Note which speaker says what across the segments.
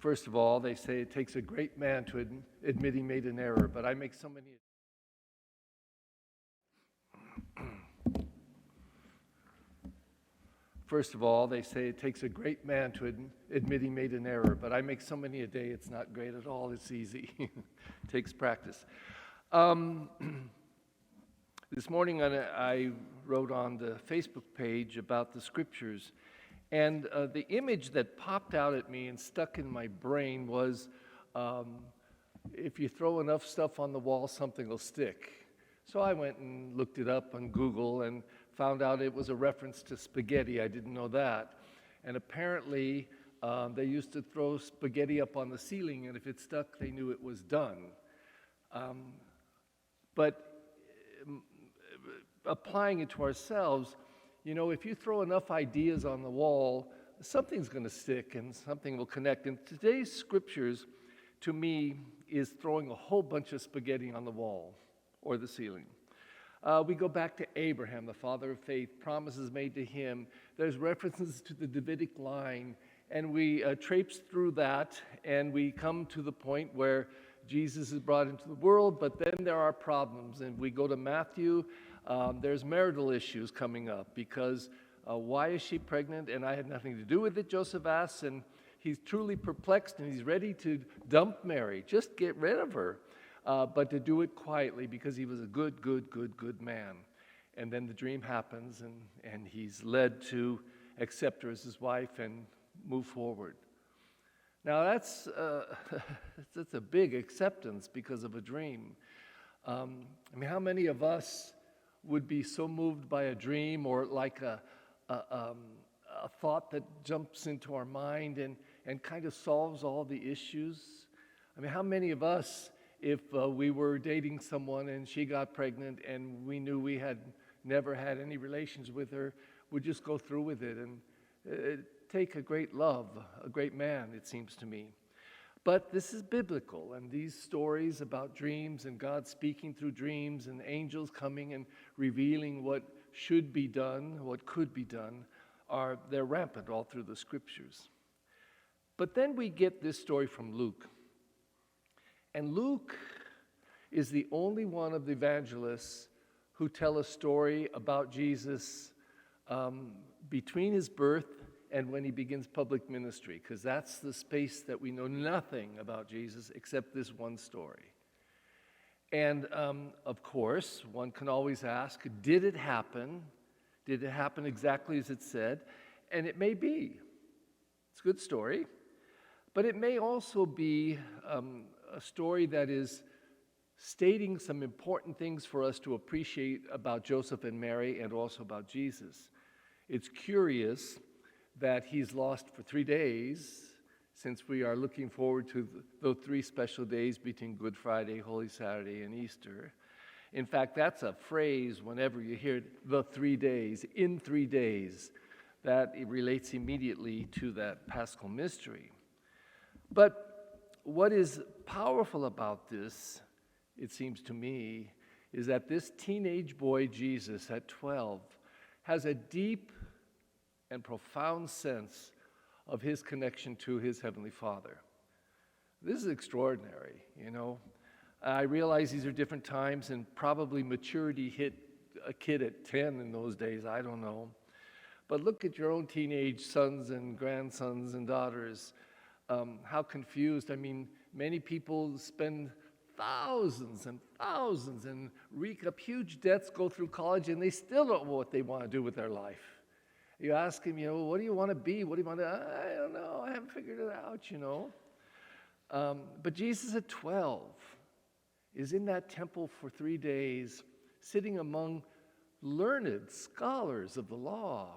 Speaker 1: First of all, they say it takes a great man to admit he made an error, but I make so many... First of all, they say it takes a great man to admit he made an error, but I make so many a day, it's not great at all, it's easy. It takes practice. This morning I wrote on the Facebook page about the scriptures, and the image that popped out at me and stuck in my brain was, if you throw enough stuff on the wall, something will stick. So I went and looked it up on Google and found out it was a reference to spaghetti. I didn't know that. And apparently, they used to throw spaghetti up on the ceiling, and if it stuck, they knew it was done. But applying it to ourselves, you know, if you throw enough ideas on the wall, something's going to stick and something will connect. And today's scriptures, to me, is throwing a whole bunch of spaghetti on the wall or the ceiling. We go back to Abraham, the father of faith, promises made to him. There's references to the Davidic line, and we traipse through that, and we come to the point where Jesus is brought into the world, but then there are problems. And we go to Matthew, there's marital issues coming up because why is she pregnant? And I had nothing to do with it, Joseph asks, and he's truly perplexed, and he's ready to dump Mary, just get rid of her. But to do it quietly because he was a good man. And then the dream happens, and he's led to accept her as his wife and move forward. Now that's a big acceptance because of a dream. I mean, how many of us would be so moved by a dream or like a thought that jumps into our mind and kind of solves all the issues? I mean, how many of us, if we were dating someone and she got pregnant and we knew we had never had any relations with her, would just go through with it and take a great love, a great man, it seems to me. But this is biblical, and these stories about dreams and God speaking through dreams and angels coming and revealing what should be done, what could be done, they're rampant all through the scriptures. But then we get this story from Luke. And Luke is the only one of the evangelists who tell a story about Jesus between his birth and when he begins public ministry, because that's the space that we know nothing about Jesus except this one story. And of course, one can always ask, did it happen? Did it happen exactly as it said? And it may be. It's a good story. But it may also be a story that is stating some important things for us to appreciate about Joseph and Mary and also about Jesus. It's curious that he's lost for 3 days, since we are looking forward to those 3 special days between Good Friday, Holy Saturday, and Easter. In fact, that's a phrase whenever you hear the 3 days, in 3 days, that it relates immediately to that Paschal mystery. But what is powerful about this, it seems to me, is that this teenage boy, Jesus, at 12, has a deep and profound sense of his connection to his Heavenly Father. This is extraordinary, you know. I realize these are different times, and probably maturity hit a kid at 10 in those days, I don't know. But look at your own teenage sons and grandsons and daughters. How confused. I mean, many people spend thousands and thousands and wreak up huge debts, go through college, and they still don't know what they want to do with their life. You ask them, you know, what do you want to be? What do you want to... I don't know. I haven't figured it out, you know. But Jesus at 12 is in that temple for 3 days, sitting among learned scholars of the law.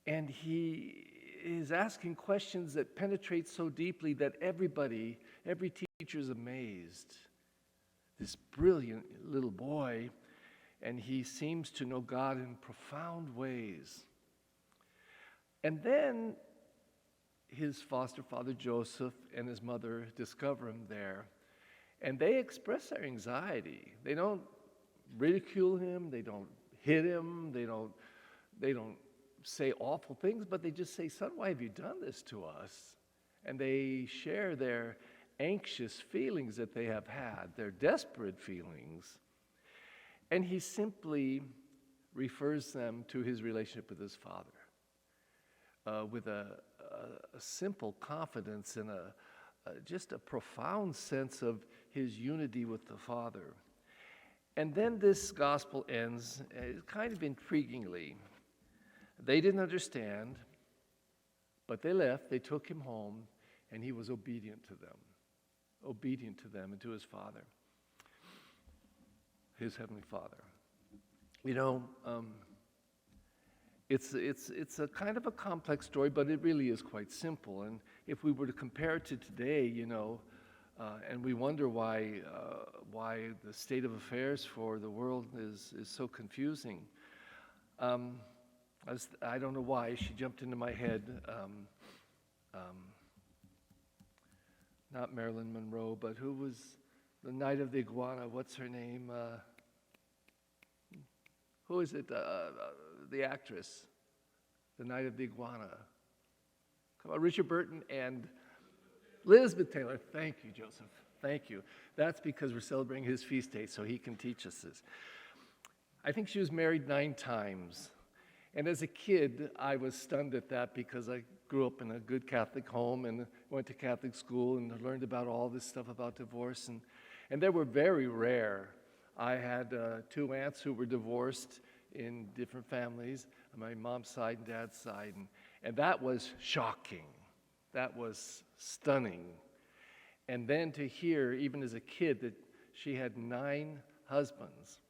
Speaker 1: And he is asking questions that penetrate so deeply that every teacher is amazed. This brilliant little boy, and he seems to know God in profound ways. And then his foster father Joseph and his mother discover him there, and they express their anxiety. They don't ridicule him, they don't hit him, they don't say awful things, but they just say, "Son, why have you done this to us?" and they share their anxious feelings that they have had, their desperate feelings. And he simply refers them to his relationship with his Father with a simple confidence and just a profound sense of his unity with the Father. And then this gospel ends kind of intriguingly. They didn't understand, but they left, they took him home, and he was obedient to them and to his Father, his Heavenly Father. You know, it's a kind of a complex story, but it really is quite simple. And if we were to compare it to today, you know, and we wonder why the state of affairs for the world is so confusing. I don't know why she jumped into my head. Not Marilyn Monroe, but who was the Night of the Iguana? What's her name? Who is it? The actress, the Night of the Iguana. Come on, Richard Burton and Elizabeth Taylor. Thank you, Joseph. Thank you. That's because we're celebrating his feast day, so he can teach us this. I think she was married 9 times. And as a kid, I was stunned at that because I grew up in a good Catholic home and went to Catholic school and learned about all this stuff about divorce. And they were very rare. I had 2 aunts who were divorced in different families, on my mom's side and dad's side. And that was shocking. That was stunning. And then to hear, even as a kid, that she had 9 husbands.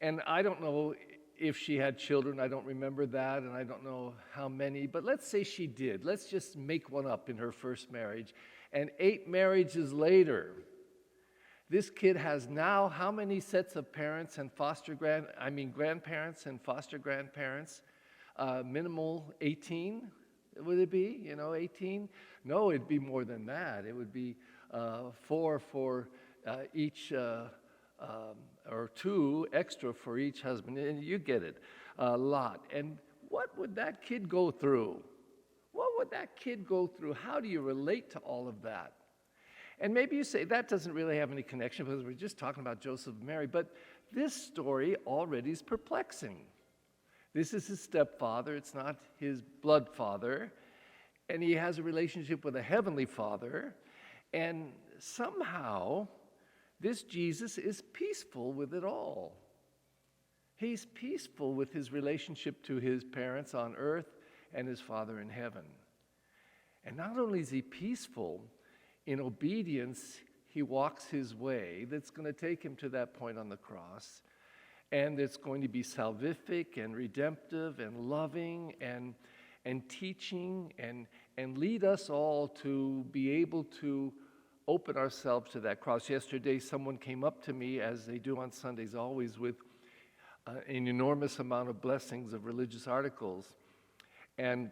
Speaker 1: And I don't know if she had children. I don't remember that, and I don't know how many. But let's say she did. Let's just make one up in her first marriage. And 8 marriages later, this kid has now how many sets of parents and grandparents and foster grandparents? Minimal 18, would it be? 18? No, it'd be more than that. It would be 4 for each, or 2 extra for each husband. And you get it, a lot. And what would that kid go through? What would that kid go through? How do you relate to all of that? And maybe you say, that doesn't really have any connection because we're just talking about Joseph and Mary. But this story already is perplexing. This is his stepfather. It's not his blood father. And he has a relationship with a heavenly Father. And somehow, this Jesus is peaceful with it all. He's peaceful with his relationship to his parents on earth and his Father in heaven. And not only is he peaceful, in obedience, he walks his way that's going to take him to that point on the cross. And it's going to be salvific and redemptive and loving and teaching and lead us all to be able to open ourselves to that cross. Yesterday, someone came up to me, as they do on Sundays always, with an enormous amount of blessings of religious articles, and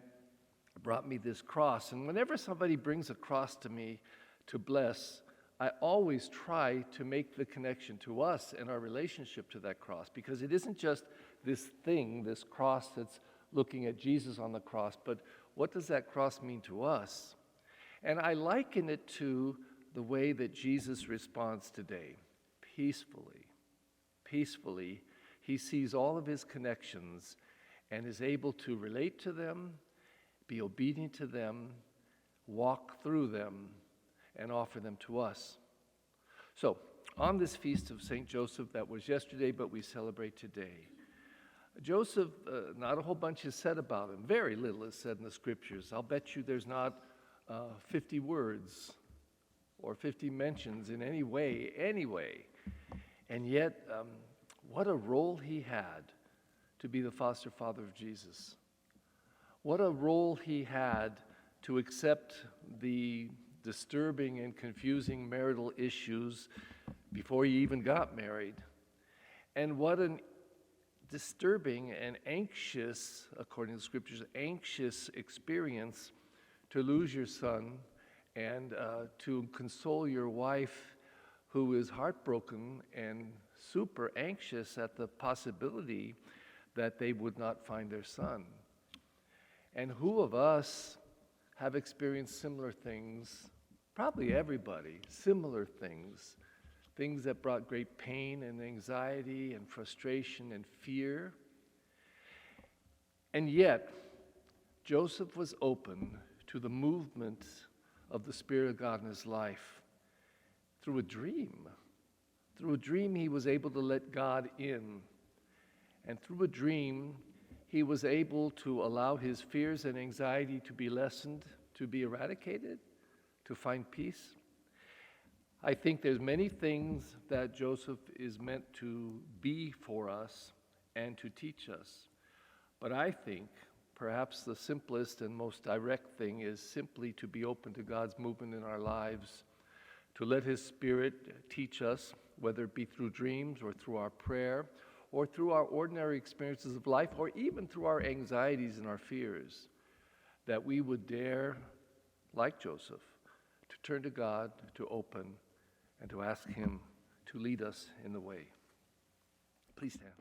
Speaker 1: brought me this cross. And whenever somebody brings a cross to me to bless, I always try to make the connection to us and our relationship to that cross, because it isn't just this thing, this cross that's looking at Jesus on the cross, but what does that cross mean to us? And I liken it to the way that Jesus responds today, peacefully. Peacefully, he sees all of his connections and is able to relate to them, be obedient to them, walk through them, and offer them to us. So, on this feast of St. Joseph that was yesterday, but we celebrate today, Joseph, not a whole bunch is said about him. Very little is said in the Scriptures. I'll bet you there's not 50 words or 50 mentions in any way, anyway. And yet, what a role he had to be the foster father of Jesus. What a role he had to accept the disturbing and confusing marital issues before he even got married. And what an disturbing and anxious, according to the Scriptures, anxious experience to lose your son and to console your wife who is heartbroken and super anxious at the possibility that they would not find their son. And who of us have experienced similar things, probably everybody, similar things, things that brought great pain and anxiety and frustration and fear. And yet, Joseph was open to the movement of the Spirit of God in his life through a dream. Through a dream, he was able to let God in. And through a dream, he was able to allow his fears and anxiety to be lessened, to be eradicated, to find peace. I think there's many things that Joseph is meant to be for us and to teach us. But I think perhaps the simplest and most direct thing is simply to be open to God's movement in our lives, to let his Spirit teach us, whether it be through dreams or through our prayer, or through our ordinary experiences of life, or even through our anxieties and our fears, that we would dare, like Joseph, to turn to God, to open, and to ask him to lead us in the way. Please stand.